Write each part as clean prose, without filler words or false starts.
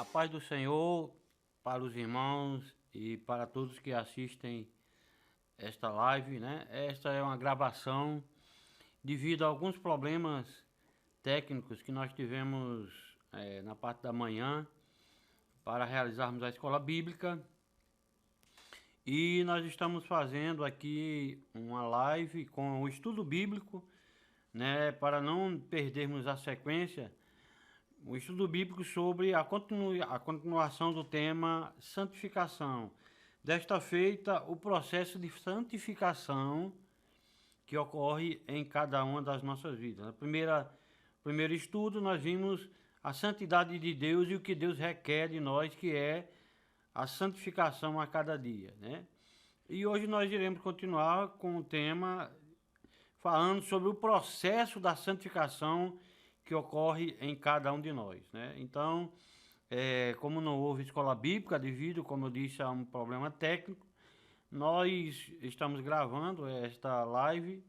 A paz do Senhor para os irmãos e para todos que assistem esta live, né? Esta é uma gravação devido a alguns problemas técnicos que nós tivemos na parte da manhã para realizarmos a escola bíblica. E nós estamos fazendo aqui uma live com o estudo bíblico, né? Para não perdermos a sequência. Um estudo bíblico sobre a continuação do tema santificação. Desta feita, o processo de santificação que ocorre em cada uma das nossas vidas. No primeiro estudo, nós vimos a santidade de Deus e o que Deus requer de nós, que é a santificação a cada dia, né? E hoje nós iremos continuar com o tema falando sobre o processo da santificação que ocorre em cada um de nós, né? Então, como não houve escola bíblica devido, como eu disse, a um problema técnico, nós estamos gravando esta live,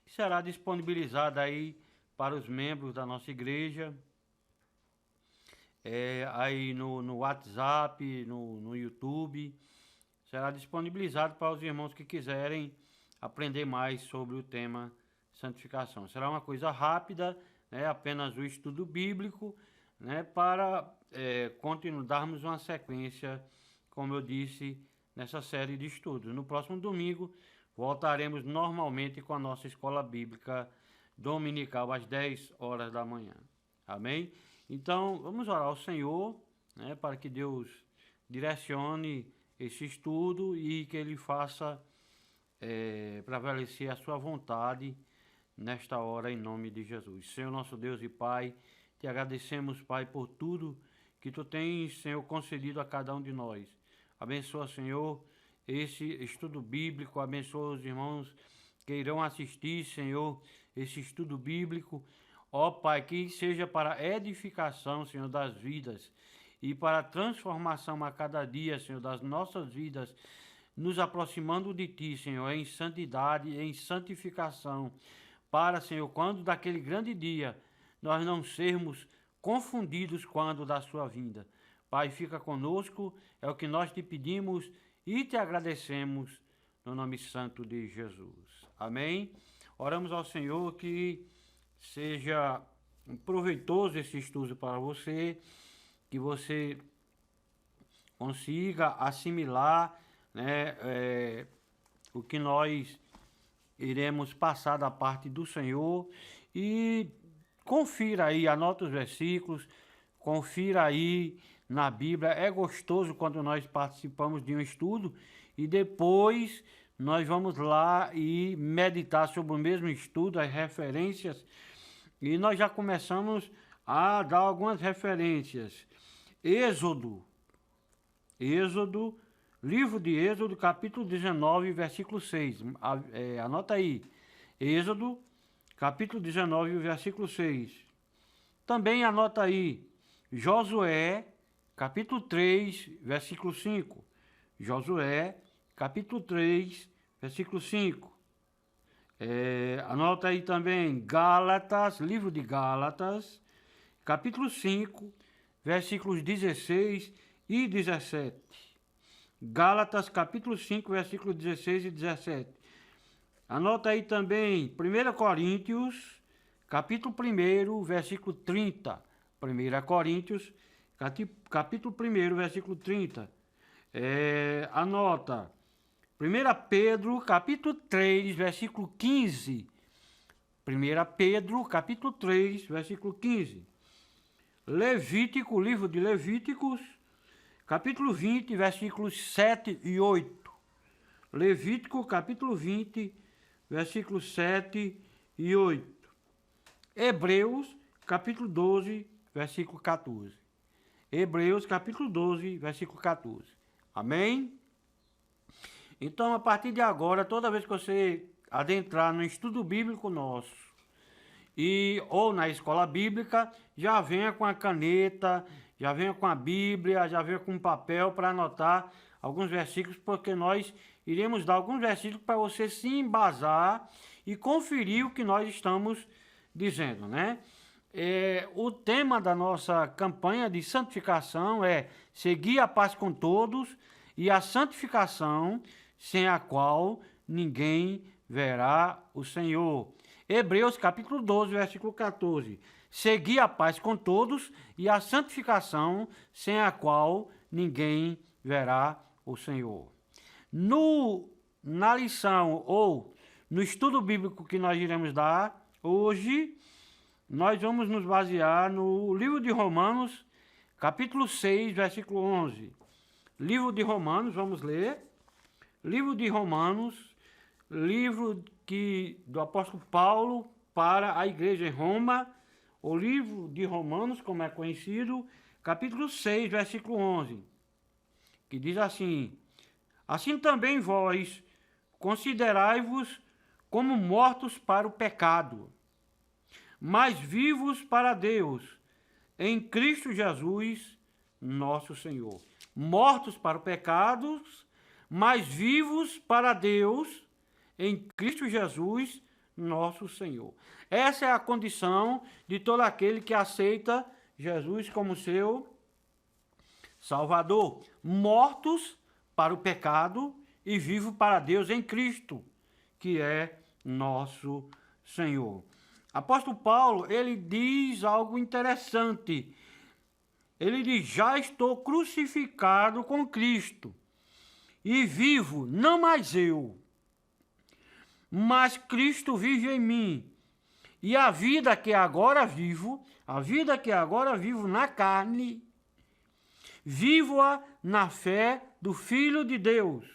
que será disponibilizada aí para os membros da nossa igreja, aí no WhatsApp, no YouTube, será disponibilizado para os irmãos que quiserem aprender mais sobre o tema santificação. Será uma coisa rápida, né, apenas o estudo bíblico, né, para darmos uma sequência, como eu disse, nessa série de estudos. No próximo domingo, voltaremos normalmente com a nossa escola bíblica dominical às 10 horas da manhã. Amém? Então, vamos orar ao Senhor, né, para que Deus direcione esse estudo e que Ele faça prevalecer a sua vontade nesta hora, em nome de Jesus. Senhor, nosso Deus e Pai, te agradecemos, Pai, por tudo que Tu tens, Senhor, concedido a cada um de nós. Abençoa, Senhor, esse estudo bíblico, abençoa os irmãos que irão assistir, Senhor, esse estudo bíblico. Ó Pai, que seja para edificação, Senhor, das vidas e para a transformação a cada dia, Senhor, das nossas vidas, nos aproximando de Ti, Senhor, em santidade, em santificação, para, Senhor, quando daquele grande dia, nós não sermos confundidos quando da sua vinda. Pai, fica conosco, é o que nós te pedimos e te agradecemos, no nome santo de Jesus. Amém? Oramos ao Senhor que seja proveitoso esse estudo para você, que você consiga assimilar, né, o que nós iremos passar da parte do Senhor, e confira aí, anota os versículos, confira aí na Bíblia. É gostoso quando nós participamos de um estudo e depois nós vamos lá e meditar sobre o mesmo estudo, as referências, e nós já começamos a dar algumas referências. Êxodo, livro de Êxodo, capítulo 19, versículo 6. Anota aí. Êxodo, capítulo 19, versículo 6. Também anota aí. Josué, capítulo 3, versículo 5. Josué, capítulo 3, versículo 5. Anota aí também Gálatas, livro de Gálatas, capítulo 5, versículos 16 e 17. Gálatas, capítulo 5, versículos 16 e 17. Anota aí também 1 Coríntios, capítulo 1, versículo 30. 1 Coríntios, capítulo 1, versículo 30. Anota 1 Pedro, capítulo 3, versículo 15. 1 Pedro, capítulo 3, versículo 15. Levítico, livro de Levíticos, capítulo 20, versículos 7 e 8. Levítico, capítulo 20, versículos 7 e 8. Hebreus, capítulo 12, versículo 14. Hebreus, capítulo 12, versículo 14. Amém? Então, a partir de agora, toda vez que você adentrar no estudo bíblico nosso, ou na escola bíblica, já venha com a caneta, já venha com a Bíblia, já venha com um papel para anotar alguns versículos, porque nós iremos dar alguns versículos para você se embasar e conferir o que nós estamos dizendo, né? O tema da nossa campanha de santificação é seguir a paz com todos e a santificação, sem a qual ninguém verá o Senhor. Hebreus capítulo 12, versículo 14. Seguir a paz com todos e a santificação, sem a qual ninguém verá o Senhor. Na lição ou no estudo bíblico que nós iremos dar hoje, nós vamos nos basear no livro de Romanos, capítulo 6, versículo 11. Livro de Romanos, vamos ler. Livro de Romanos, livro do apóstolo Paulo para a igreja em Roma, o livro de Romanos, como é conhecido, capítulo 6, versículo 11, que diz assim: assim também vós considerai-vos como mortos para o pecado, mas vivos para Deus, em Cristo Jesus, nosso Senhor. Mortos para o pecado, mas vivos para Deus, em Cristo Jesus, nosso Senhor. Essa é a condição de todo aquele que aceita Jesus como seu Salvador. Mortos para o pecado e vivos para Deus em Cristo, que é nosso Senhor. Apóstolo Paulo, ele diz algo interessante. Ele diz: já estou crucificado com Cristo e vivo, não mais eu, mas Cristo vive em mim. E a vida que agora vivo na carne, vivo-a na fé do Filho de Deus,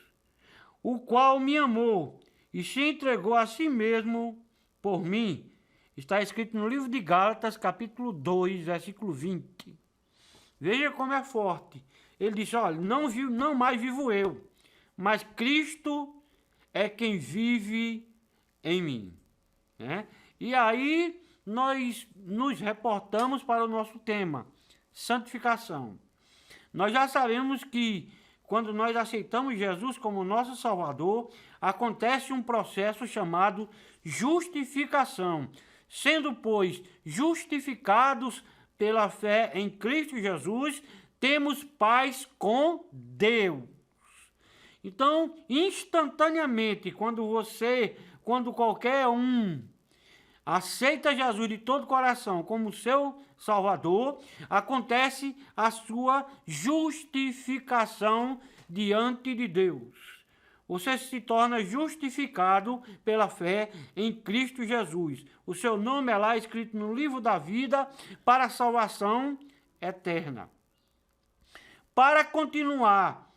o qual me amou e se entregou a si mesmo por mim. Está escrito no livro de Gálatas, capítulo 2, versículo 20. Veja como é forte. Ele diz: olha, não mais vivo eu, mas Cristo é quem vive em mim. Né? E aí nós nos reportamos para o nosso tema, santificação. Nós já sabemos que quando nós aceitamos Jesus como nosso Salvador, acontece um processo chamado justificação. Sendo, pois, justificados pela fé em Cristo Jesus, temos paz com Deus. Então, instantaneamente, quando qualquer um aceita Jesus de todo o coração como seu Salvador, acontece a sua justificação diante de Deus. Você se torna justificado pela fé em Cristo Jesus. O seu nome é lá escrito no livro da vida para a salvação eterna. Para continuar,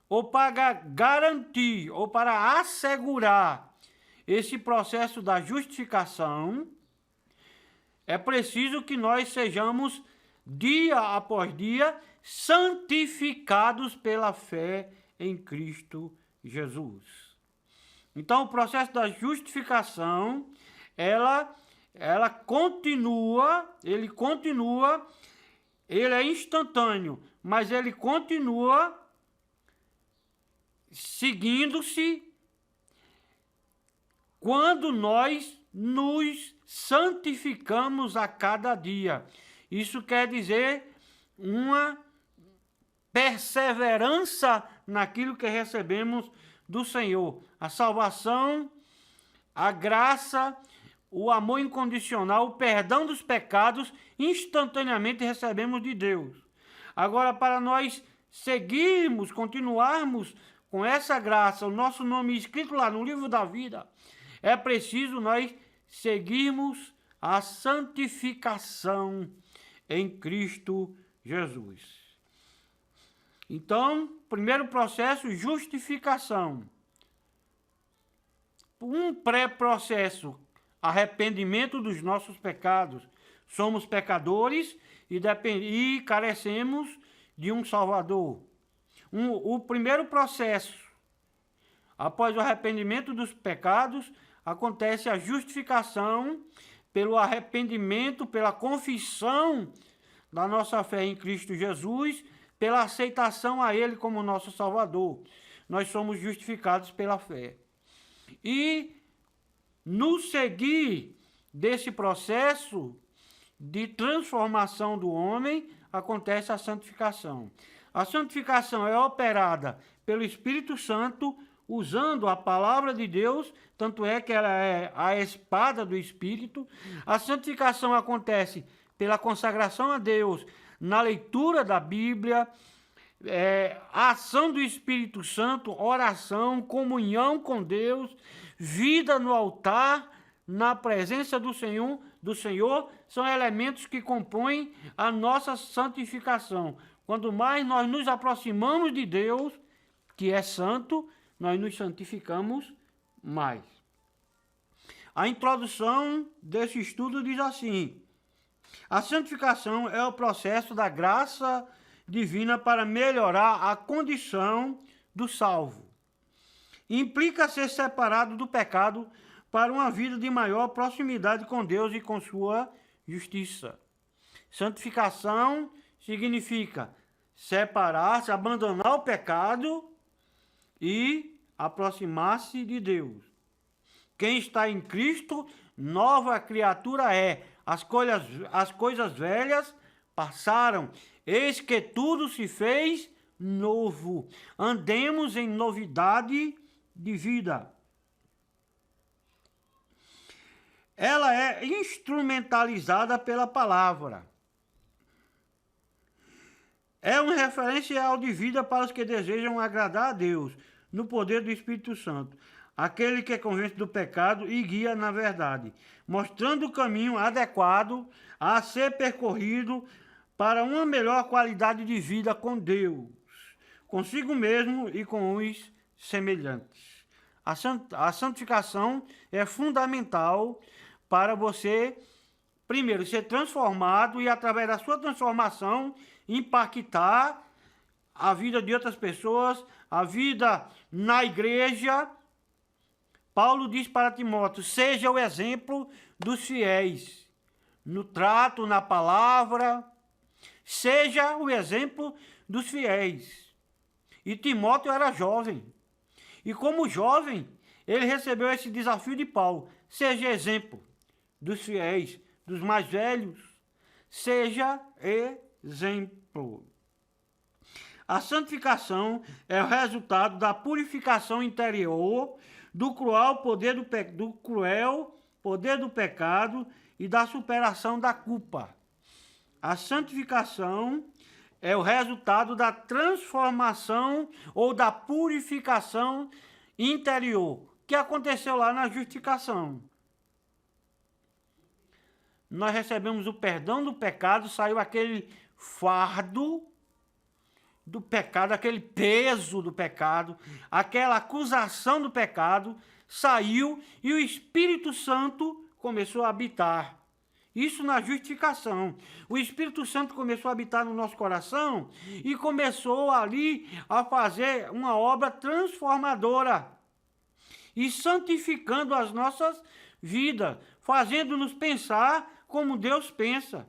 ou para garantir, ou para assegurar esse processo da justificação, é preciso que nós sejamos, dia após dia, santificados pela fé em Cristo Jesus. Então, o processo da justificação, ela continua, ele é instantâneo, mas ele continua seguindo-se quando nós nos santificamos a cada dia. Isso quer dizer uma perseverança naquilo que recebemos do Senhor. A salvação, a graça, o amor incondicional, o perdão dos pecados, instantaneamente recebemos de Deus. Agora, para nós seguirmos, continuarmos com essa graça, o nosso nome escrito lá no livro da vida, é preciso nós seguirmos a santificação em Cristo Jesus. Então, primeiro processo, justificação. Um pré-processo, arrependimento dos nossos pecados. Somos pecadores e carecemos de um Salvador. O primeiro processo, após o arrependimento dos pecados, acontece a justificação pelo arrependimento, pela confissão da nossa fé em Cristo Jesus, pela aceitação a Ele como nosso Salvador. Nós somos justificados pela fé. E no seguir desse processo de transformação do homem, acontece a santificação. A santificação é operada pelo Espírito Santo, usando a palavra de Deus, tanto é que ela é a espada do Espírito. A santificação acontece pela consagração a Deus, na leitura da Bíblia, a ação do Espírito Santo, oração, comunhão com Deus, vida no altar, na presença do Senhor, são elementos que compõem a nossa santificação. Quanto mais nós nos aproximamos de Deus, que é santo, nós nos santificamos mais. A introdução desse estudo diz assim: a santificação é o processo da graça divina para melhorar a condição do salvo. Implica ser separado do pecado para uma vida de maior proximidade com Deus e com sua justiça. Santificação significa separar-se, abandonar o pecado e aproximar-se de Deus. Quem está em Cristo, nova criatura é. As coisas velhas passaram, eis que tudo se fez novo. Andemos em novidade de vida. Ela é instrumentalizada pela palavra. É um referencial de vida para os que desejam agradar a Deus, no poder do Espírito Santo, aquele que convence do pecado e guia na verdade, mostrando o caminho adequado a ser percorrido para uma melhor qualidade de vida com Deus, consigo mesmo e com os semelhantes. A santificação é fundamental para você, primeiro, ser transformado e, através da sua transformação, impactar a vida de outras pessoas, a vida na igreja. Paulo diz para Timóteo: seja o exemplo dos fiéis, no trato, na palavra, seja o exemplo dos fiéis. E Timóteo era jovem. E como jovem, ele recebeu esse desafio de Paulo: seja exemplo dos fiéis, dos mais velhos, seja exemplo. A santificação é o resultado da purificação interior do cruel poder do pecado e da superação da culpa. A santificação é o resultado da transformação ou da purificação interior, que aconteceu lá na justificação. Nós recebemos o perdão do pecado, saiu aquele fardo do pecado, aquele peso do pecado, aquela acusação do pecado, saiu e o Espírito Santo começou a habitar. Isso na justificação. O Espírito Santo começou a habitar no nosso coração e começou ali a fazer uma obra transformadora e santificando as nossas vidas, fazendo-nos pensar como Deus pensa.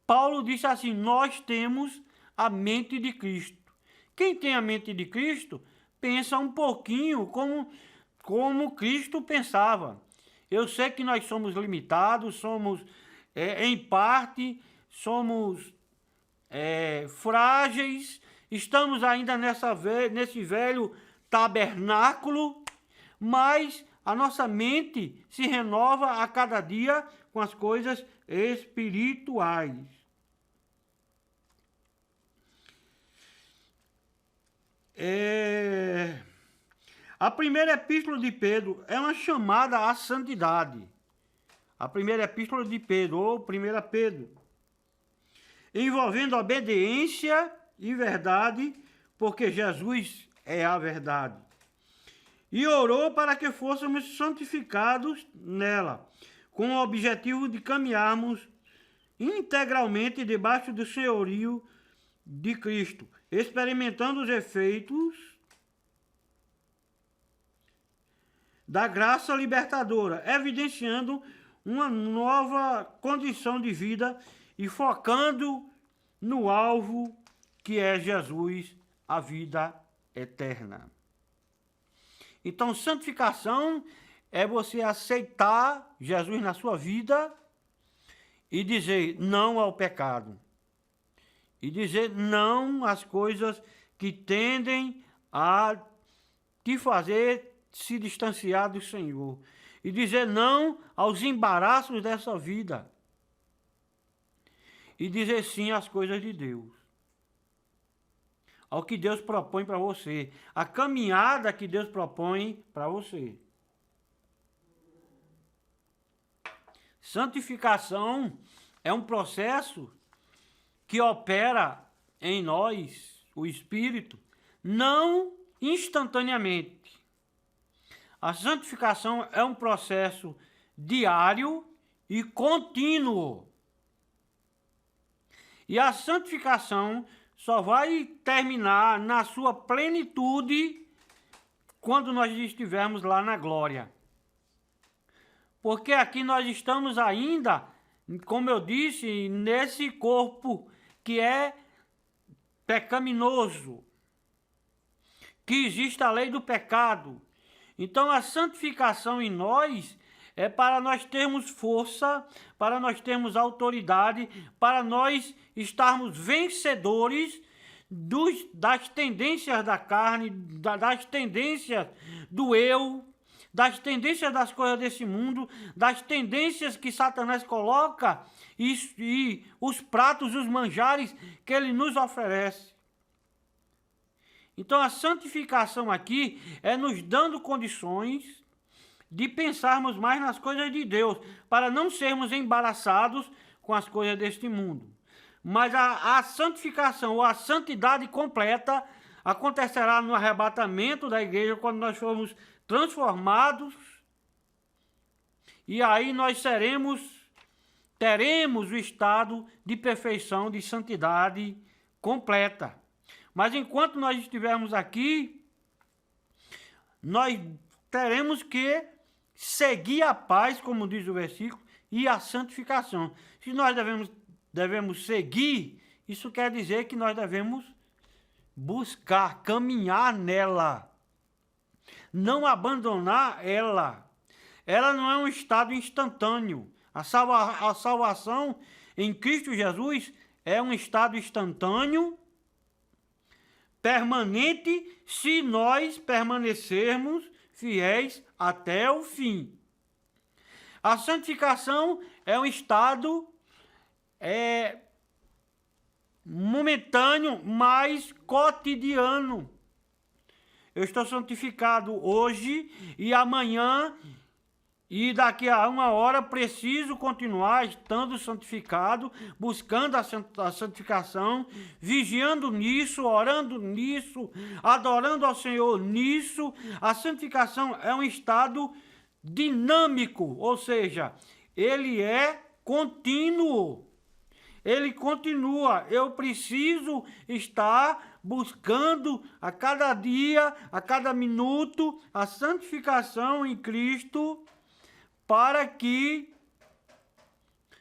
Paulo disse assim: nós temos a mente de Cristo. Quem tem a mente de Cristo pensa um pouquinho como Cristo pensava. Eu sei que nós somos limitados, somos, em parte, somos frágeis, estamos ainda nesse velho tabernáculo, mas a nossa mente se renova a cada dia com as coisas espirituais. A primeira epístola de Pedro é uma chamada à santidade. A primeira epístola de Pedro, ou 1 Pedro, envolvendo obediência e verdade, porque Jesus é a verdade. E orou para que fôssemos santificados nela, com o objetivo de caminharmos integralmente debaixo do senhorio de Cristo, experimentando os efeitos da graça libertadora, evidenciando uma nova condição de vida e focando no alvo que é Jesus, a vida eterna. Então, santificação é você aceitar Jesus na sua vida e dizer não ao pecado. E dizer não às coisas que tendem a te fazer se distanciar do Senhor. E dizer não aos embaraços dessa vida. E dizer sim às coisas de Deus. Ao que Deus propõe para você. A caminhada que Deus propõe para você. Santificação é um processo que opera em nós, o Espírito, não instantaneamente. A santificação é um processo diário e contínuo. E a santificação só vai terminar na sua plenitude quando nós estivermos lá na glória. Porque aqui nós estamos ainda, como eu disse, nesse corpo que é pecaminoso, que existe a lei do pecado. Então a santificação em nós é para nós termos força, para nós termos autoridade, para nós estarmos vencedores das tendências da carne, das tendências do eu, das tendências das coisas desse mundo, das tendências que Satanás coloca e os pratos, os manjares que ele nos oferece. Então a santificação aqui é nos dando condições de pensarmos mais nas coisas de Deus, para não sermos embaraçados com as coisas deste mundo. Mas a santificação ou a santidade completa acontecerá no arrebatamento da igreja, quando nós formos transformados, e aí nós teremos o estado de perfeição, de santidade completa. Mas enquanto nós estivermos aqui, nós teremos que seguir a paz, como diz o versículo, e a santificação. Se nós devemos seguir, isso quer dizer que nós devemos buscar, caminhar nela. Não abandonar ela. Ela não é um estado instantâneo. A salvação em Cristo Jesus é um estado instantâneo, permanente, se nós permanecermos fiéis até o fim. A santificação é um estado momentâneo, mas cotidiano. Eu estou santificado hoje e amanhã e daqui a uma hora preciso continuar estando santificado, buscando a santificação, vigiando nisso, orando nisso, adorando ao Senhor nisso. A santificação é um estado dinâmico, ou seja, ele é contínuo. Ele continua. Eu preciso estar buscando a cada dia, a cada minuto, a santificação em Cristo, para que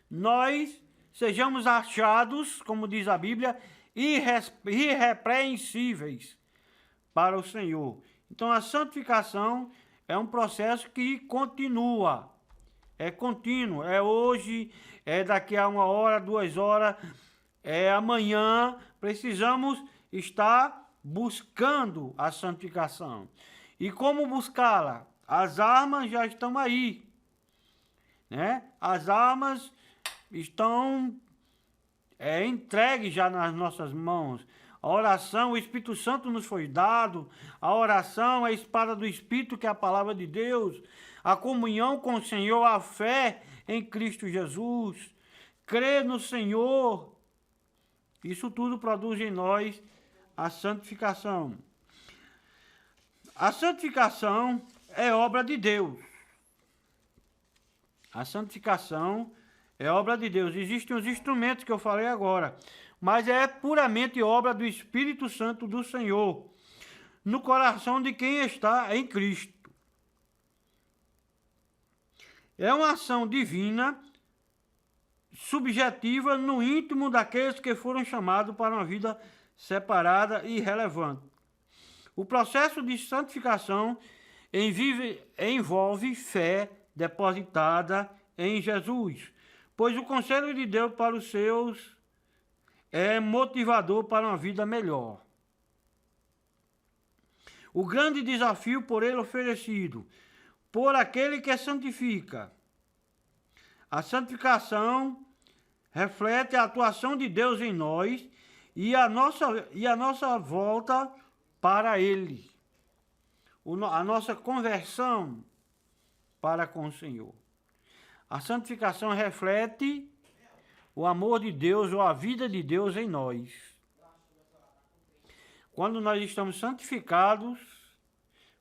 nós sejamos achados, como diz a Bíblia, irrepreensíveis para o Senhor. Então a santificação é um processo que continua. É contínuo, é hoje, é daqui a 1 hora, 2 horas, é amanhã. Precisamos estar buscando a santificação. E como buscá-la? As armas já estão aí, né? As armas estão entregues já nas nossas mãos. A oração, o Espírito Santo nos foi dado. A oração é a espada do Espírito, que é a palavra de Deus. A comunhão com o Senhor, a fé em Cristo Jesus. Crer no Senhor. Isso tudo produz em nós a santificação. A santificação é obra de Deus. A santificação é obra de Deus. Existem os instrumentos que eu falei agora, mas é puramente obra do Espírito Santo do Senhor, no coração de quem está em Cristo. É uma ação divina, subjetiva, no íntimo daqueles que foram chamados para uma vida separada e relevante. O processo de santificação envolve fé depositada em Jesus, pois o conselho de Deus para os seus é motivador para uma vida melhor. O grande desafio por ele oferecido, por aquele que santifica. A santificação reflete a atuação de Deus em nós e a nossa volta para Ele. A nossa conversão para com o Senhor. A santificação reflete o amor de Deus ou a vida de Deus em nós. Quando nós estamos santificados,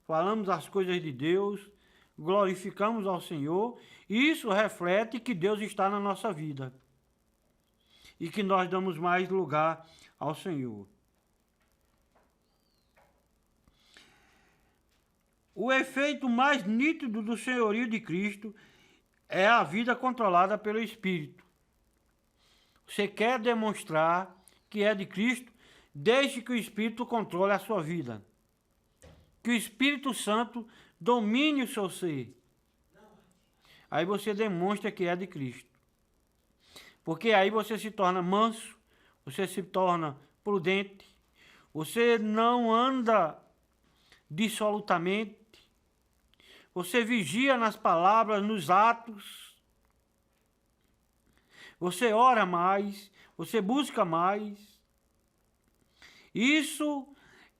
falamos as coisas de Deus, glorificamos ao Senhor, isso reflete que Deus está na nossa vida e que nós damos mais lugar ao Senhor. O efeito mais nítido do senhorio de Cristo é a vida controlada pelo Espírito. Você quer demonstrar que é de Cristo, deixe que o Espírito controle a sua vida. Que o Espírito Santo domine o seu ser. Aí você demonstra que é de Cristo. Porque aí você se torna manso, você se torna prudente, você não anda dissolutamente, você vigia nas palavras, nos atos, você ora mais, você busca mais. Isso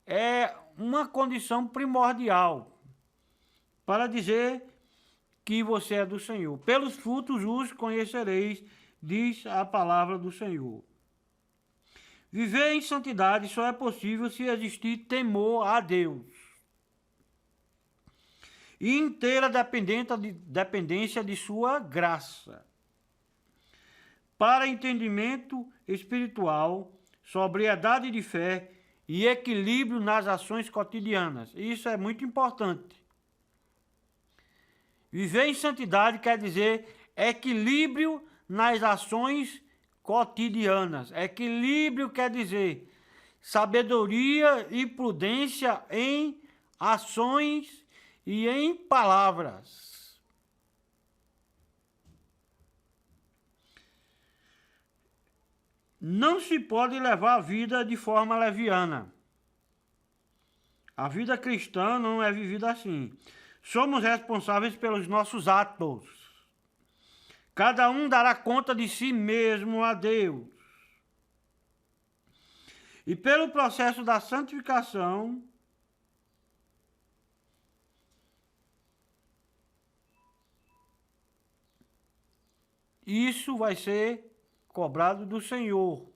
é uma condição primordial para dizer que você é do Senhor. Pelos frutos os conhecereis, diz a palavra do Senhor. Viver em santidade só é possível se existir temor a Deus e inteira dependência de sua graça. Para entendimento espiritual, sobriedade de fé e equilíbrio nas ações cotidianas. Isso é muito importante. Viver em santidade quer dizer equilíbrio nas ações cotidianas. Equilíbrio quer dizer sabedoria e prudência em ações e em palavras. Não se pode levar a vida de forma leviana. A vida cristã não é vivida assim. Somos responsáveis pelos nossos atos. Cada um dará conta de si mesmo a Deus. E pelo processo da santificação, isso vai ser cobrado do Senhor.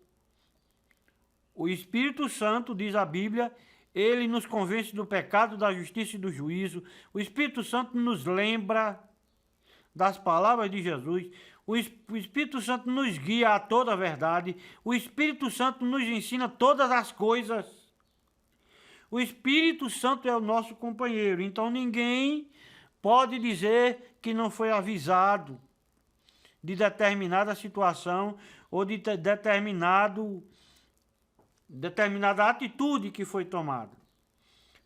O Espírito Santo, diz a Bíblia, ele nos convence do pecado, da justiça e do juízo. O Espírito Santo nos lembra das palavras de Jesus. O Espírito Santo nos guia a toda a verdade. O Espírito Santo nos ensina todas as coisas. O Espírito Santo é o nosso companheiro. Então ninguém pode dizer que não foi avisado de determinada situação ou de determinada atitude que foi tomada.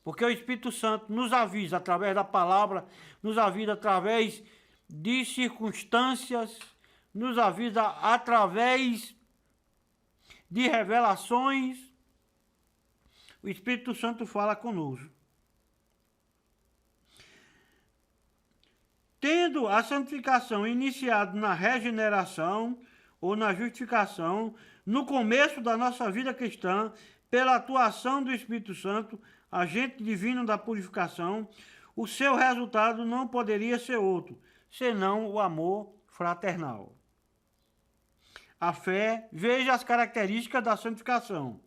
Porque o Espírito Santo nos avisa através da palavra, nos avisa através de circunstâncias, nos avisa através de revelações. O Espírito Santo fala conosco. Tendo a santificação iniciado na regeneração ou na justificação, no começo da nossa vida cristã, pela atuação do Espírito Santo, agente divino da purificação, o seu resultado não poderia ser outro, senão o amor fraternal. A fé, veja as características da santificação.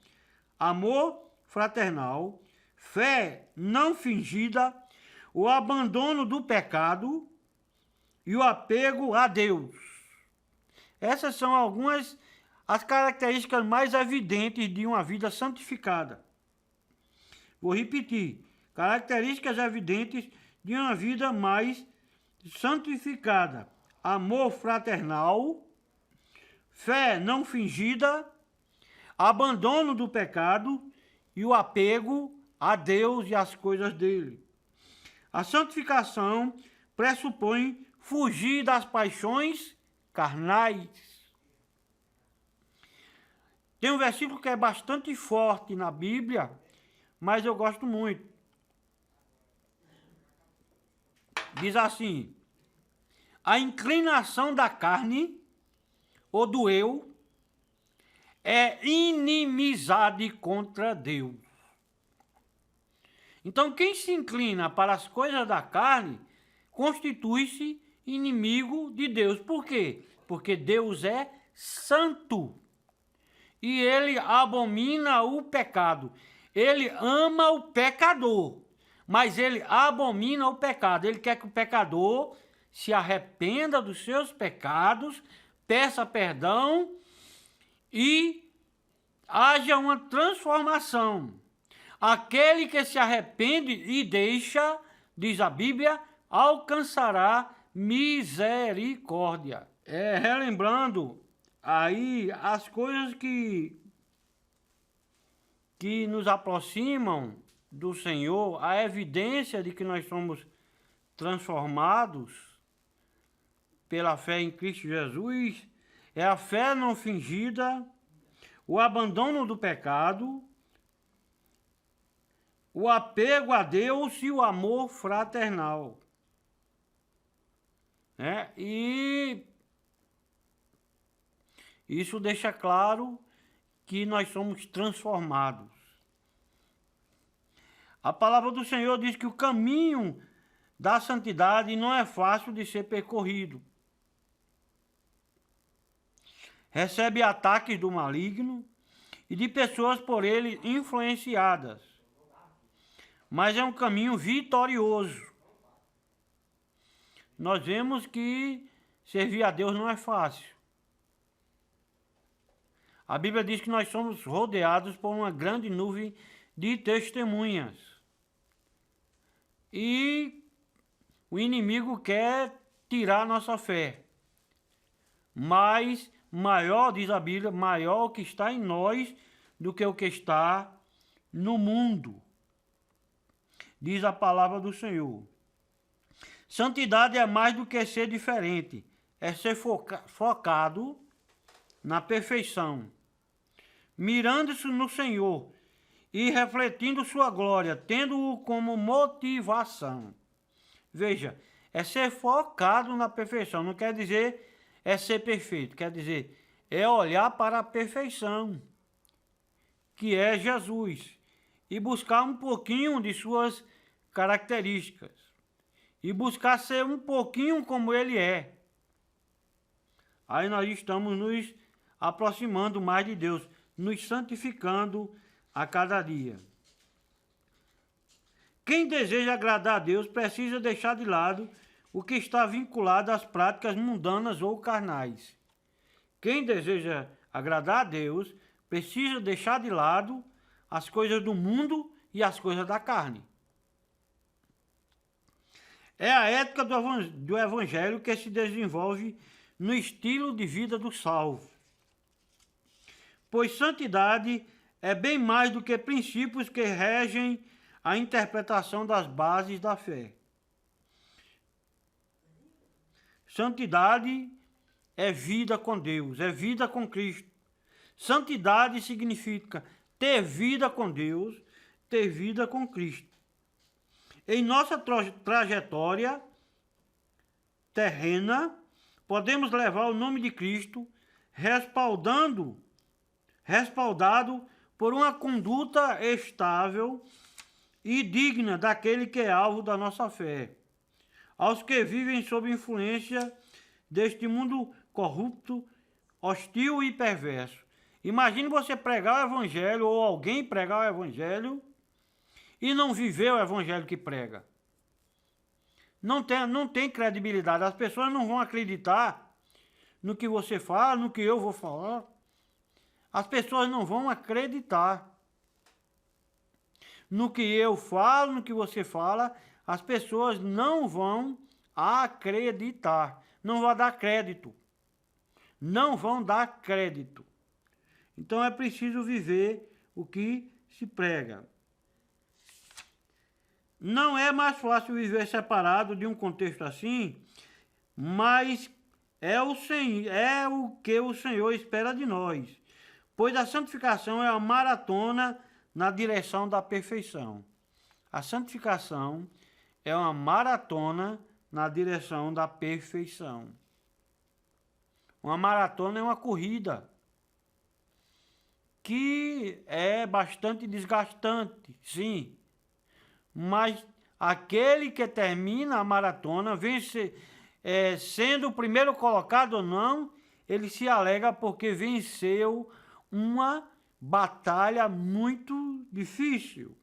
Amor fraternal, fé não fingida, o abandono do pecado e o apego a Deus. Essas são algumas as características mais evidentes de uma vida santificada. Vou repetir. Características evidentes de uma vida mais santificada. Amor fraternal, fé não fingida, abandono do pecado e o apego a Deus e às coisas dele. A santificação pressupõe fugir das paixões carnais. Tem um versículo que é bastante forte na Bíblia, mas eu gosto muito. Diz assim: a inclinação da carne ou do eu é inimizade contra Deus. Então, quem se inclina para as coisas da carne constitui-se inimigo de Deus. Por quê? Porque Deus é santo e ele abomina o pecado. Ele ama o pecador, mas ele abomina o pecado. Ele quer que o pecador se arrependa dos seus pecados, peça perdão e haja uma transformação. Aquele que se arrepende e deixa, diz a Bíblia, alcançará misericórdia. Relembrando aí as coisas que nos aproximam do Senhor, a evidência de que nós somos transformados pela fé em Cristo Jesus, é a fé não fingida, o abandono do pecado, o apego a Deus e o amor fraternal. E isso deixa claro que nós somos transformados. A palavra do Senhor diz que o caminho da santidade não é fácil de ser percorrido. Recebe ataques do maligno e de pessoas por ele influenciadas. Mas é um caminho vitorioso. Nós vemos que servir a Deus não é fácil. A Bíblia diz que nós somos rodeados por uma grande nuvem de testemunhas. E o inimigo quer tirar a nossa fé. Mas maior, diz a Bíblia, maior o que está em nós do que o que está no mundo. Diz a palavra do Senhor. Santidade é mais do que ser diferente, é ser focado na perfeição, mirando-se no Senhor e refletindo sua glória, tendo-o como motivação. Veja, é ser focado na perfeição, não quer dizer é ser perfeito, quer dizer é olhar para a perfeição, que é Jesus, e buscar um pouquinho de suas características, e buscar ser um pouquinho como ele é. Aí nós estamos nos aproximando mais de Deus, nos santificando a cada dia. Quem deseja agradar a Deus precisa deixar de lado o que está vinculado às práticas mundanas ou carnais. Quem deseja agradar a Deus precisa deixar de lado as coisas do mundo e as coisas da carne. É a ética do Evangelho que se desenvolve no estilo de vida do salvo. Pois santidade é bem mais do que princípios que regem a interpretação das bases da fé. Santidade é vida com Deus, é vida com Cristo. Santidade significa ter vida com Deus, ter vida com Cristo. Em nossa trajetória terrena, podemos levar o nome de Cristo respaldado por uma conduta estável e digna daquele que é alvo da nossa fé. Aos que vivem sob influência deste mundo corrupto, hostil e perverso. Imagine você pregar o Evangelho ou alguém pregar o Evangelho e não viver o Evangelho que prega. Não tem credibilidade. As pessoas não vão acreditar no que você fala, no que eu vou falar. As pessoas não vão acreditar no que eu falo, no que você fala. As pessoas não vão acreditar. Não vão dar crédito. Não vão dar crédito. Então é preciso viver o que se prega. Não é mais fácil viver separado de um contexto assim, mas é o que o Senhor espera de nós, pois a santificação é uma maratona na direção da perfeição. A santificação é uma maratona na direção da perfeição. Uma maratona é uma corrida que é bastante desgastante, sim, mas aquele que termina a maratona, vence, sendo o primeiro colocado ou não, ele se alegra porque venceu uma batalha muito difícil.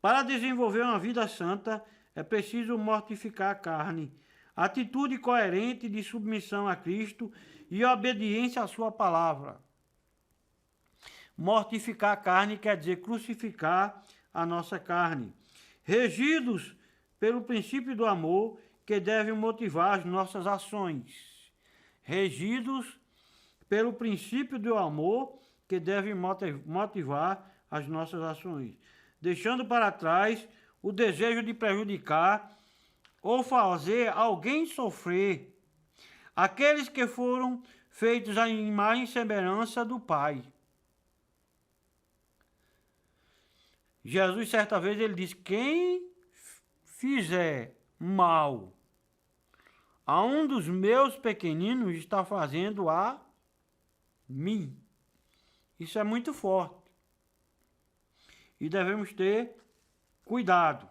Para desenvolver uma vida santa, é preciso mortificar a carne, atitude coerente de submissão a Cristo e obediência à sua palavra. Mortificar a carne quer dizer crucificar a nossa carne, regidos pelo princípio do amor que deve motivar as nossas ações. Regidos pelo princípio do amor que deve motivar as nossas ações, deixando para trás o desejo de prejudicar ou fazer alguém sofrer, aqueles que foram feitos à imagem e semelhança do Pai. Jesus, certa vez, ele disse: quem fizer mal a um dos meus pequeninos está fazendo a mim. Isso é muito forte. E devemos ter cuidado.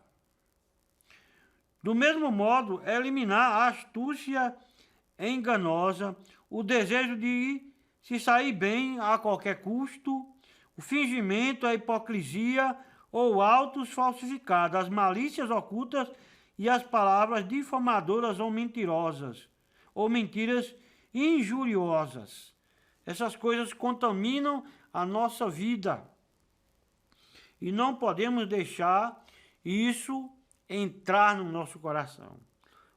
Do mesmo modo, eliminar a astúcia enganosa, o desejo de se sair bem a qualquer custo, o fingimento, a hipocrisia ou autos falsificados, as malícias ocultas e as palavras difamadoras ou mentirosas, ou mentiras injuriosas. Essas coisas contaminam a nossa vida. E não podemos deixar isso entrar no nosso coração.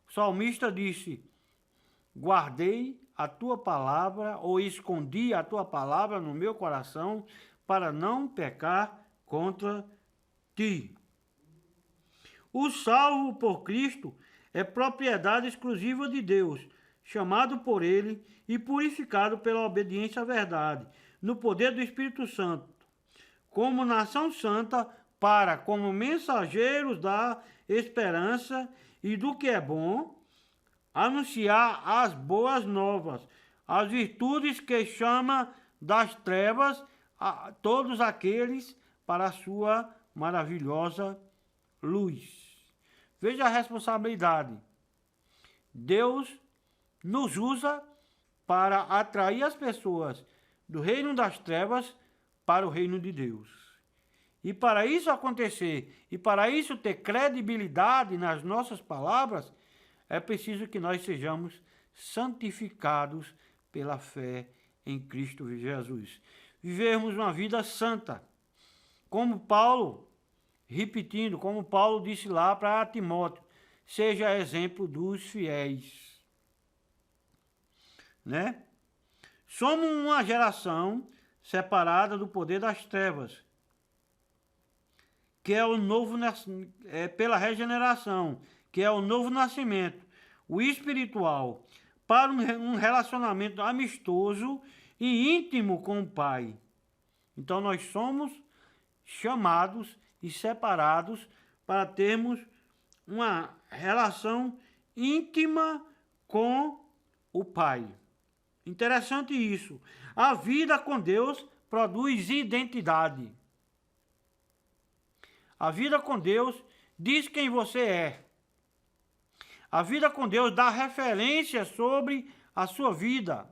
O salmista disse: guardei a tua palavra, ou escondi a tua palavra no meu coração, para não pecar contra ti. O salvo por Cristo é propriedade exclusiva de Deus, chamado por Ele e purificado pela obediência à verdade, no poder do Espírito Santo, como nação santa, como mensageiros da esperança e do que é bom, anunciar as boas novas, as virtudes que chama das trevas a todos aqueles para a sua maravilhosa luz. Veja a responsabilidade. Deus nos usa para atrair as pessoas do reino das trevas para o reino de Deus. E para isso acontecer, e para isso ter credibilidade nas nossas palavras, é preciso que nós sejamos santificados pela fé em Cristo Jesus. Vivermos uma vida santa. Como Paulo disse lá para Timóteo, seja exemplo dos fiéis. Né? Somos uma geração separada do poder das trevas, que é o novo, pela regeneração, que é o novo nascimento, o espiritual, para um relacionamento amistoso e íntimo com o Pai. Então nós somos chamados e separados para termos uma relação íntima com o Pai. Interessante isso. A vida com Deus produz identidade. A vida com Deus diz quem você é. A vida com Deus dá referência sobre a sua vida.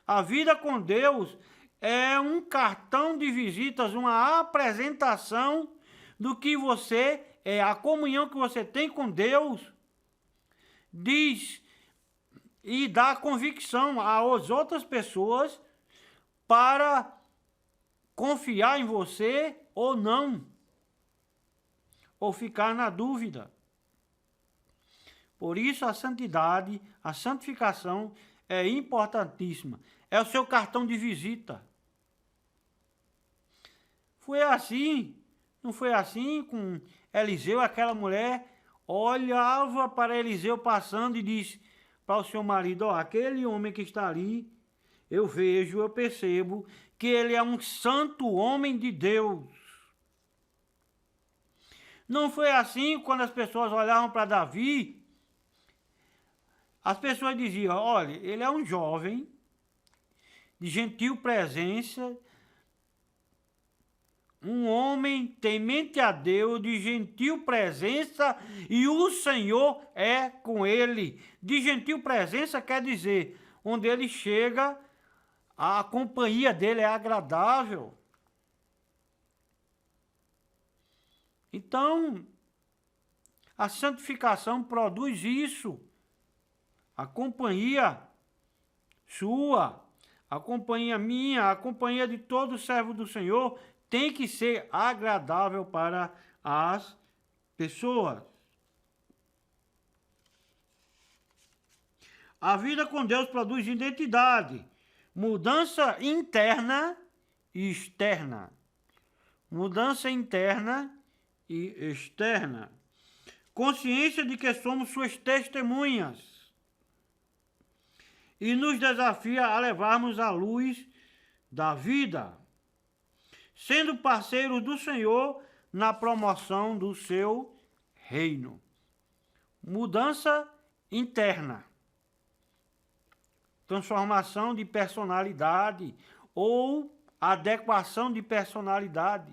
A vida com Deus é um cartão de visitas, uma apresentação do que você é, a comunhão que você tem com Deus. Diz e dá convicção às outras pessoas para confiar em você ou não, ou ficar na dúvida. Por isso a santidade, a santificação é importantíssima. É o seu cartão de visita. Foi assim Não foi assim com Eliseu? Aquela mulher olhava para Eliseu passando e disse para o seu marido: ó, aquele homem que está ali, eu vejo, eu percebo que ele é um santo homem de Deus. Não foi assim quando as pessoas olhavam para Davi? As pessoas diziam: olha, ele é um jovem de gentil presença, um homem temente a Deus, de gentil presença, e o Senhor é com ele. De gentil presença quer dizer, onde ele chega, a companhia dele é agradável. Então, a santificação produz isso. A companhia sua, a companhia minha, a companhia de todo servo do Senhor tem que ser agradável para as pessoas. A vida com Deus produz identidade, mudança interna e externa. Mudança interna e externa. Consciência de que somos suas testemunhas. E nos desafia a levarmos a luz da vida, sendo parceiros do Senhor na promoção do seu reino. Mudança interna. Transformação de personalidade ou adequação de personalidade.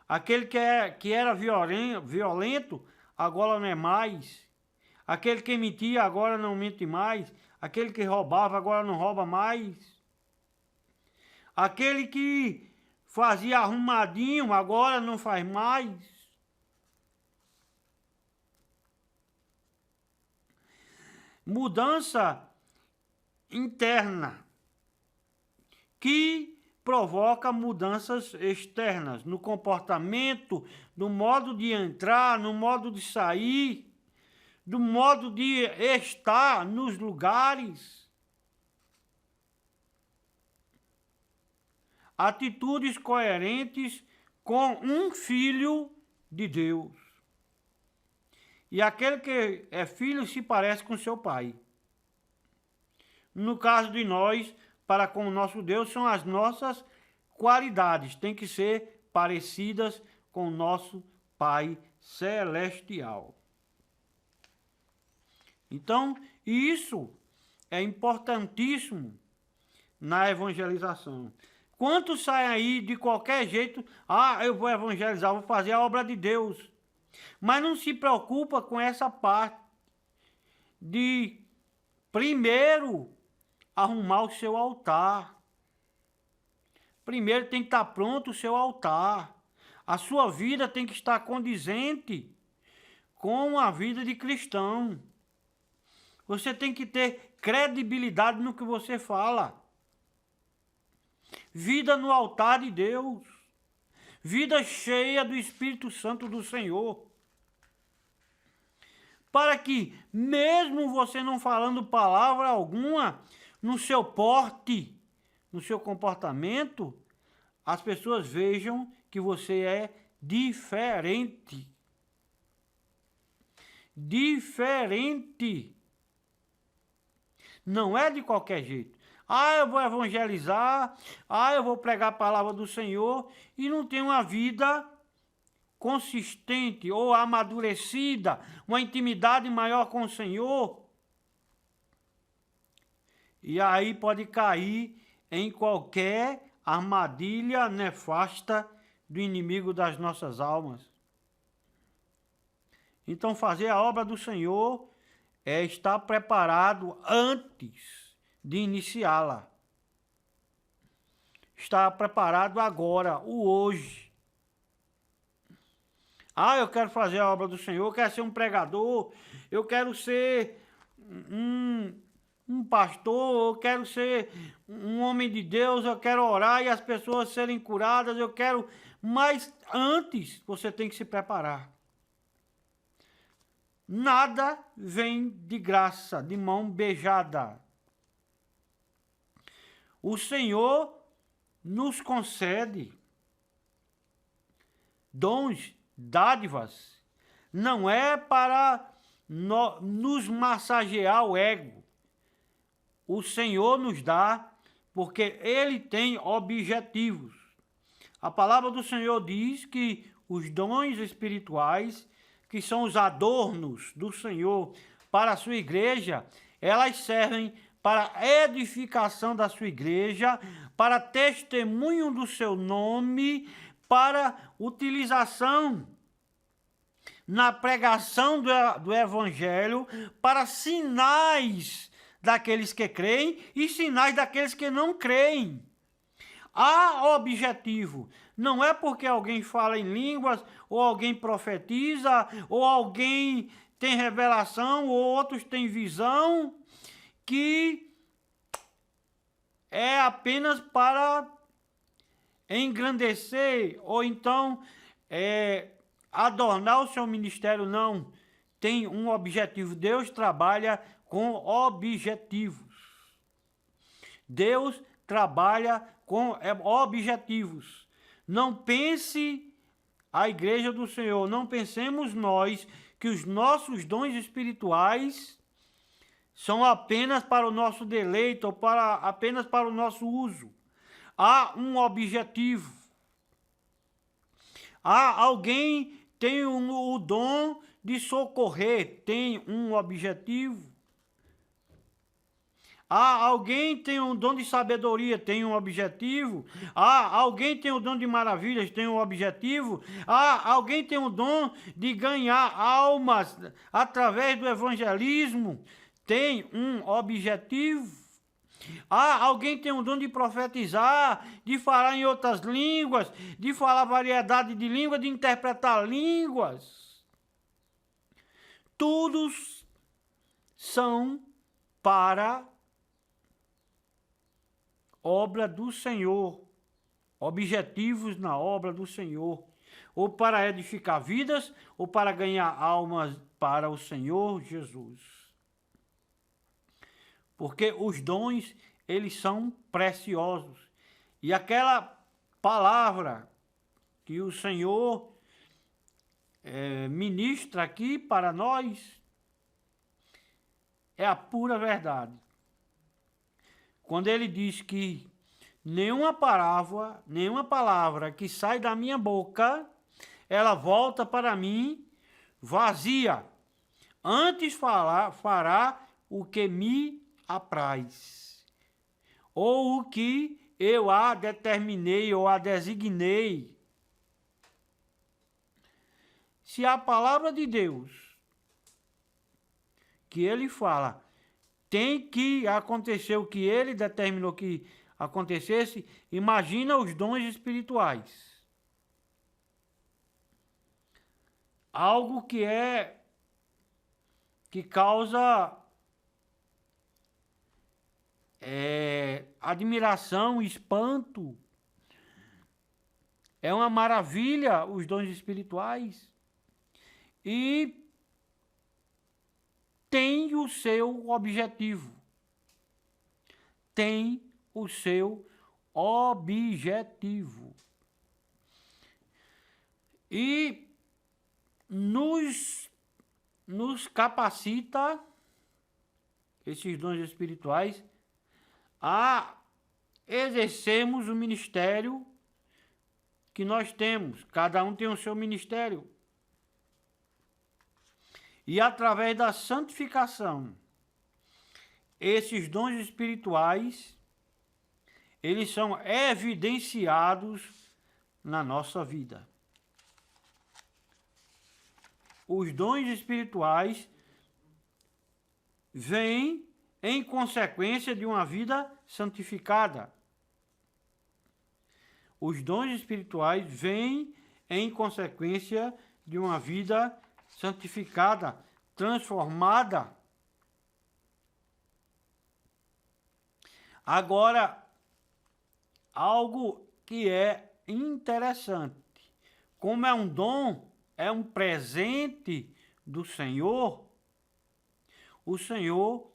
Aquele que era violento, agora não é mais. Aquele que mentia, agora não mente mais. Aquele que roubava, agora não rouba mais. Aquele que fazia arrumadinho, agora não faz mais. Mudança interna, que provoca mudanças externas no comportamento, no modo de entrar, no modo de sair, do modo de estar nos lugares. Atitudes coerentes com um filho de Deus. E aquele que é filho se parece com seu pai. No caso de nós, para com o nosso Deus, são as nossas qualidades. Tem que ser parecidas com o nosso Pai Celestial. Então, isso é importantíssimo na evangelização. Quantos saem aí de qualquer jeito, eu vou evangelizar, vou fazer a obra de Deus. Mas não se preocupa com essa parte de, primeiro, arrumar o seu altar. Primeiro tem que estar pronto o seu altar. A sua vida tem que estar condizente com a vida de cristão. Você tem que ter credibilidade no que você fala. Vida no altar de Deus. Vida cheia do Espírito Santo do Senhor. Para que, mesmo você não falando palavra alguma, no seu porte, no seu comportamento, as pessoas vejam que você é diferente. Diferente. Não é de qualquer jeito. Eu vou evangelizar, eu vou pregar a palavra do Senhor e não tenho uma vida consistente ou amadurecida, uma intimidade maior com o Senhor. E aí pode cair em qualquer armadilha nefasta do inimigo das nossas almas. Então, fazer a obra do Senhor é estar preparado antes de iniciá-la. Estar preparado agora, o hoje. Eu quero fazer a obra do Senhor, eu quero ser um pregador, eu quero ser um pastor, eu quero ser um homem de Deus, eu quero orar e as pessoas serem curadas, eu quero... Mas antes você tem que se preparar. Nada vem de graça, de mão beijada. O Senhor nos concede dons, dádivas, não é para nos massagear o ego. O Senhor nos dá porque Ele tem objetivos. A palavra do Senhor diz que os dons espirituais, que são os adornos do Senhor para a sua igreja, elas servem para a edificação da sua igreja, para testemunho do seu nome, para utilização na pregação do Evangelho, para sinais daqueles que creem e sinais daqueles que não creem. Há objetivo. Não é porque alguém fala em línguas, ou alguém profetiza, ou alguém tem revelação, ou outros têm visão, que é apenas para engrandecer, ou então adornar o seu ministério. Não. Tem um objetivo. Deus trabalha com objetivos. Deus trabalha com objetivos. Não pense a igreja do Senhor, não pensemos nós que os nossos dons espirituais são apenas para o nosso deleite ou apenas para o nosso uso. Há um objetivo. Alguém tem o dom de socorrer, tem um objetivo. Alguém tem um dom de sabedoria, tem um objetivo. Alguém tem o dom de maravilhas, tem um objetivo. Alguém tem o dom de ganhar almas através do evangelismo, tem um objetivo. Alguém tem o dom de profetizar, de falar em outras línguas, de falar variedade de línguas, de interpretar línguas. Todos são para obra do Senhor, objetivos na obra do Senhor, ou para edificar vidas, ou para ganhar almas para o Senhor Jesus. Porque os dons, eles são preciosos. E aquela palavra que o Senhor ministra aqui para nós é a pura verdade. Quando ele diz que nenhuma palavra que sai da minha boca, ela volta para mim vazia. Antes fará o que me apraz, ou o que eu a determinei ou a designei. Se a palavra de Deus que ele fala tem que acontecer o que ele determinou que acontecesse, imagina os dons espirituais. Algo que causa admiração, espanto. É uma maravilha os dons espirituais. E tem o seu objetivo. Tem o seu objetivo. E nos capacita, esses dons espirituais, a exercermos o ministério que nós temos. Cada um tem o seu ministério. E através da santificação, esses dons espirituais, eles são evidenciados na nossa vida. Os dons espirituais vêm em consequência de uma vida santificada. Os dons espirituais vêm em consequência de uma vida santificada, transformada. Agora, algo que é interessante. Como é um dom, é um presente do Senhor, o Senhor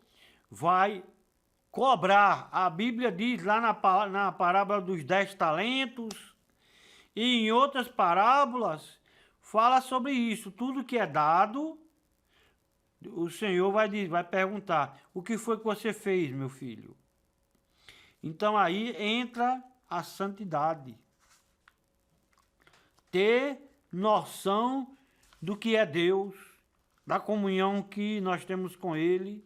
vai cobrar. A Bíblia diz lá na parábola dos 10 talentos, E em outras parábolas, fala sobre isso. Tudo que é dado, o Senhor vai perguntar: o que foi que você fez, meu filho? Então aí entra a santidade. Ter noção do que é Deus, da comunhão que nós temos com Ele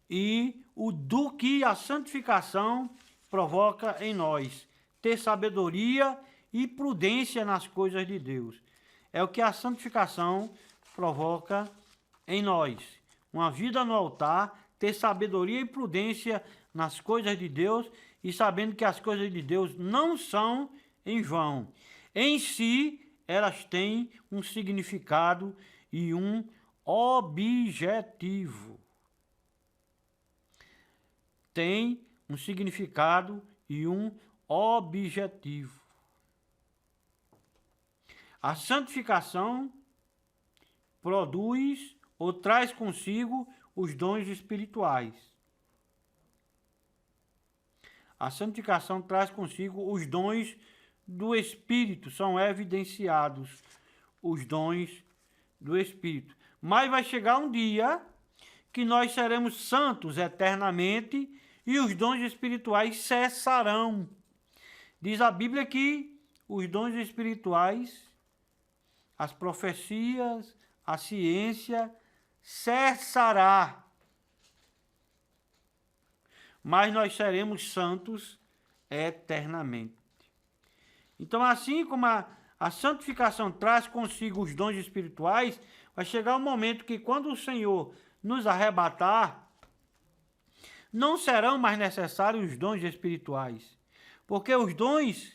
e do que a santificação provoca em nós. Ter sabedoria e prudência nas coisas de Deus. É o que a santificação provoca em nós. Uma vida no altar, ter sabedoria e prudência nas coisas de Deus e sabendo que as coisas de Deus não são em vão. Em si, elas têm um significado e um objetivo. Tem um significado e um objetivo. A santificação produz ou traz consigo os dons espirituais. A santificação traz consigo os dons do Espírito, são evidenciados os dons do Espírito. Mas vai chegar um dia que nós seremos santos eternamente e os dons espirituais cessarão. Diz a Bíblia que os dons espirituais, as profecias, a ciência, cessará. Mas nós seremos santos eternamente. Então, assim como a santificação traz consigo os dons espirituais, vai chegar um momento que quando o Senhor nos arrebatar, não serão mais necessários os dons espirituais, porque os dons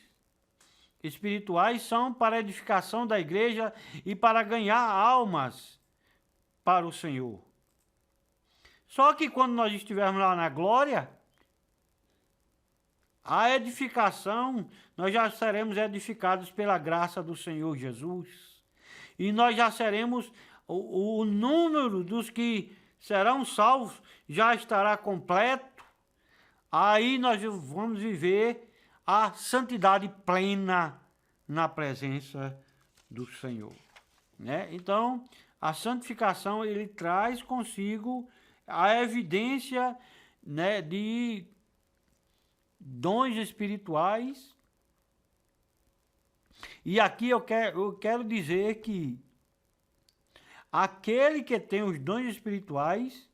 espirituais são para a edificação da igreja e para ganhar almas para o Senhor. Só que quando nós estivermos lá na glória, a edificação, nós já seremos edificados pela graça do Senhor Jesus. E nós já seremos, o número dos que serão salvos já estará completo. Aí nós vamos viver a santidade plena na presença do Senhor. Né? Então, a santificação, ele traz consigo a evidência, né, de dons espirituais. E aqui eu quero dizer que aquele que tem os dons espirituais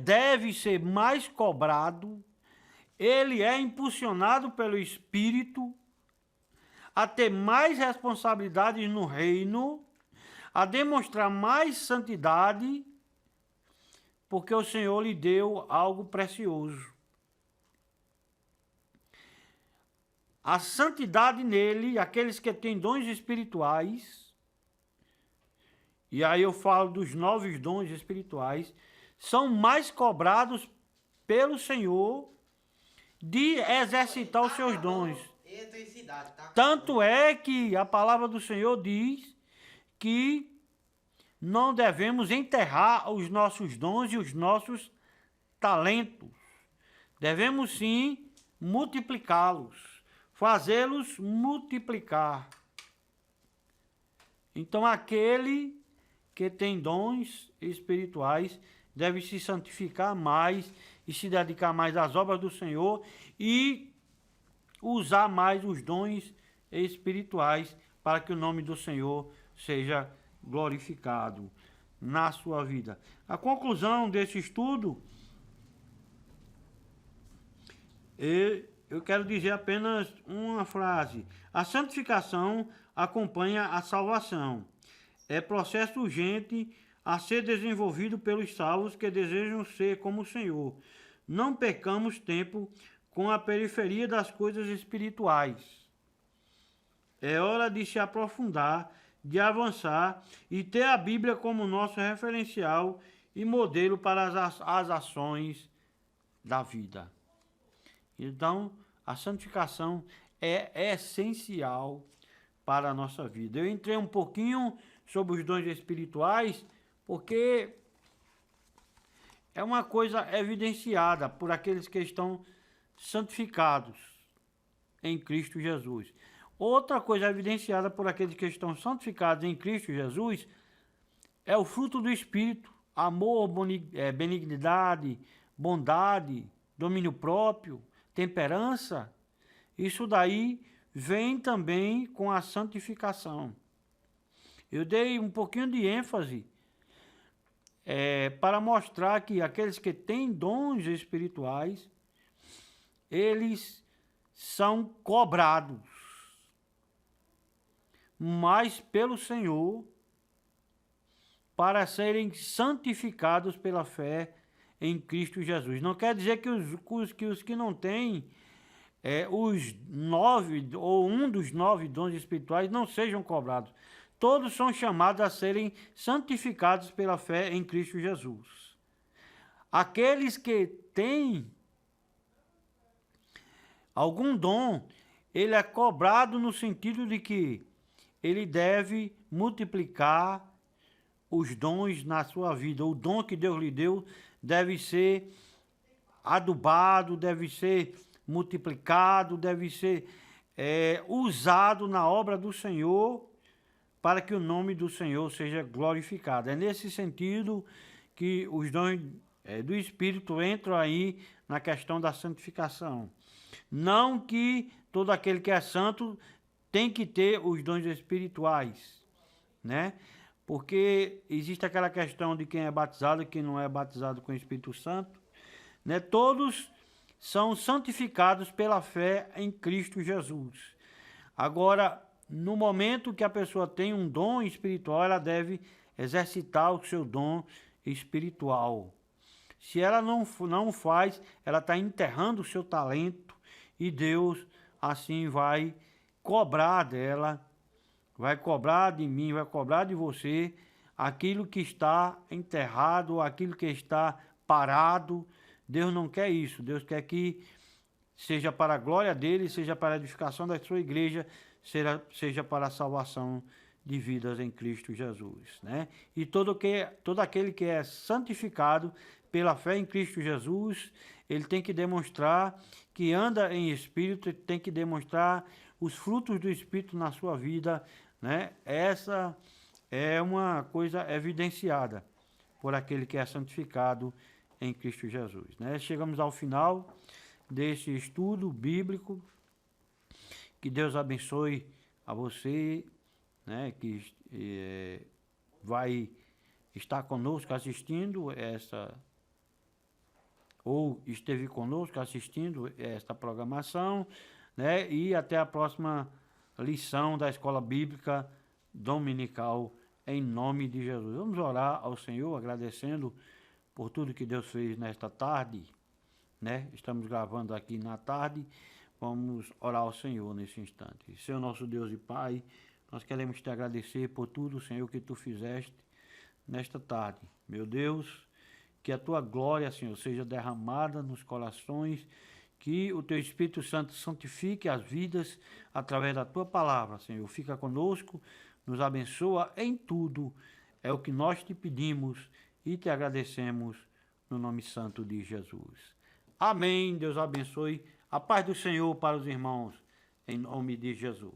deve ser mais cobrado, ele é impulsionado pelo Espírito a ter mais responsabilidades no reino, a demonstrar mais santidade, porque o Senhor lhe deu algo precioso. A santidade nele, aqueles que têm dons espirituais, e aí eu falo dos novos dons espirituais, são mais cobrados pelo Senhor de exercitar os seus dons. Tanto é que a palavra do Senhor diz que não devemos enterrar os nossos dons e os nossos talentos. Devemos sim multiplicá-los, fazê-los multiplicar. Então aquele que tem dons espirituais deve se santificar mais e se dedicar mais às obras do Senhor e usar mais os dons espirituais para que o nome do Senhor seja glorificado na sua vida. A conclusão desse estudo, eu quero dizer apenas uma frase. A santificação acompanha a salvação. É processo urgente a ser desenvolvido pelos salvos que desejam ser como o Senhor. Não percamos tempo com a periferia das coisas espirituais. É hora de se aprofundar, de avançar e ter a Bíblia como nosso referencial e modelo para as ações da vida. Então, a santificação é essencial para a nossa vida. Eu entrei um pouquinho sobre os dons espirituais, porque é uma coisa evidenciada por aqueles que estão santificados. em Cristo Jesus. Outra coisa evidenciada por aqueles que estão santificados em Cristo Jesus é o fruto do Espírito: amor, benignidade, bondade, domínio próprio, temperança. Isso daí vem também com a santificação. Eu dei um pouquinho de ênfase para mostrar que aqueles que têm dons espirituais, eles são cobrados mais pelo Senhor para serem santificados pela fé em Cristo Jesus. Não quer dizer que os que não têm os 9 ou um dos 9 dons espirituais não sejam cobrados. Todos são chamados a serem santificados pela fé em Cristo Jesus. Aqueles que têm algum dom, ele é cobrado no sentido de que ele deve multiplicar os dons na sua vida. O dom que Deus lhe deu deve ser adubado, deve ser multiplicado, deve ser usado na obra do Senhor, para que o nome do Senhor seja glorificado. É nesse sentido que os dons do Espírito entram aí na questão da santificação. Não que todo aquele que é santo tem que ter os dons espirituais, né? Porque existe aquela questão de quem é batizado e quem não é batizado com o Espírito Santo, né? Todos são santificados pela fé em Cristo Jesus. Agora, no momento que a pessoa tem um dom espiritual, ela deve exercitar o seu dom espiritual. Se ela não faz, ela está enterrando o seu talento e Deus assim vai cobrar dela, vai cobrar de mim, vai cobrar de você aquilo que está enterrado, aquilo que está parado. Deus não quer isso. Deus quer que seja para a glória dele, seja para a edificação da sua igreja, seja para a salvação de vidas em Cristo Jesus, né? E todo aquele que é santificado pela fé em Cristo Jesus, ele tem que demonstrar que anda em Espírito, tem que demonstrar os frutos do Espírito na sua vida, né? Essa é uma coisa evidenciada por aquele que é santificado em Cristo Jesus, né? Chegamos ao final desse estudo bíblico. Que Deus abençoe a você, né, que vai estar conosco assistindo ou esteve conosco assistindo esta programação, né, e até a próxima lição da Escola Bíblica Dominical, em nome de Jesus. Vamos orar ao Senhor, agradecendo por tudo que Deus fez nesta tarde, né? Estamos gravando aqui na tarde. Vamos orar ao Senhor nesse instante. Senhor nosso Deus e Pai, nós queremos te agradecer por tudo, Senhor, que tu fizeste nesta tarde. Meu Deus, que a tua glória, Senhor, seja derramada nos corações, que o teu Espírito Santo santifique as vidas através da tua palavra, Senhor. Fica conosco, nos abençoa em tudo. É o que nós te pedimos e te agradecemos no nome santo de Jesus. Amém. Deus abençoe. A paz do Senhor para os irmãos, em nome de Jesus.